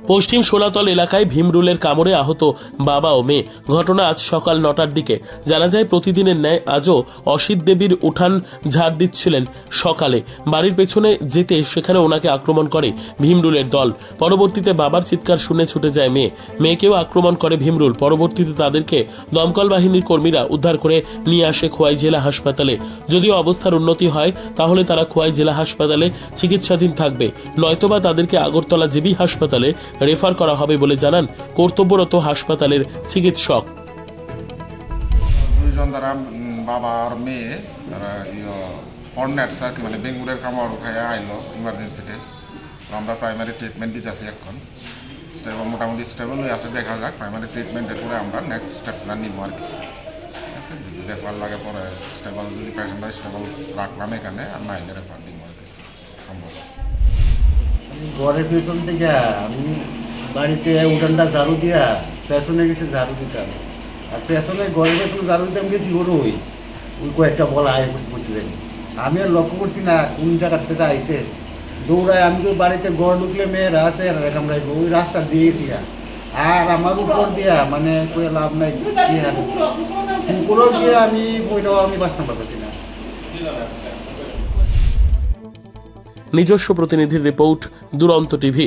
পশ্চিম সোনাতল এলাকায় ভীমরুলের কামড়ে আহত বাবা ও মেয়ে। ঘটনা আজ সকাল 9টার দিকে। জানা যায় প্রতিদিনের ন্যায় আজও অসিত দেবীর উঠান ঝাড় দিচ্ছিলেন সকালে। বাড়ির পেছনে যেতে সেখানে ওনাকে আক্রমণ করে ভীমরুলের দল। পরবর্তীতে বাবার চিৎকার শুনে ছুটে যায় মেয়ে। মেয়েকেও আক্রমণ করে ভীমরুল। পরবর্তীতে তাদেরকে দমকল বাহিনীর কর্মীরা উদ্ধার করে নিয়ে আসে খোয়াই জেলা হাসপাতালে। যদিও অবস্থার উন্নতি হয় তাহলে তারা খোয়াই জেলা হাসপাতালে চিকিৎসাধীন থাকবে, নয়তোবা তাদেরকে আগরতলা জিবি হাসপাতালে রেফার করা হবে বলে জানান কর্তব্যরত হাসপাতালের চিকিৎসক। দুইজন দ্বারা বাবা আর মেয়ে তারা হর্নেটস আর কি মানে বেঙ্গুরের কামড় খাইয়া আইলো ইমার্জেন্সিতে। আমরা প্রাইমারি ট্রিটমেন্ট দিতেছি এখন স্টেবল, মোটামুটি স্টেবল হয়ে আছে। দেখা যাক প্রাইমারি ট্রিটমেন্টের পরে আমরা নেক্সট স্টেপটা নিব আর কি। ঠিক আছে, যদি রেফার লাগে পরে স্টেবল, যদি পেশেন্টটা স্টেবল রাখলাম এখানে, আর না হলে রেফার দিব আর কি সম্ভব। ঘরের পেছন থেকে আমি বাড়িতে উঠানটা ঝাড়ু দিয়া পেছনে গেছি ঝাড়ু দিতাম, আর পেছনে ঘরের পেছনে ঝাড়ু দিতাম গেছি ওই কয়েকটা বলা আয় করতে দেন। আমি আর লক্ষ্য করছি না কোন জায়গার থেকে আইসে দৌড়ায়। আমি তো বাড়িতে ঘর ঢুকলে মেয়েরা আছে কামড়াইব, ওই রাস্তা দিয়েছি আর আমার উপর দিয়া মানে লাভ নাই শুকুরও দিয়ে আমি ওইটাও আমি বাঁচতে পারতেছি না। নিজস্ব প্রতিনিধির রিপোর্ট, দুরন্ত টিভি।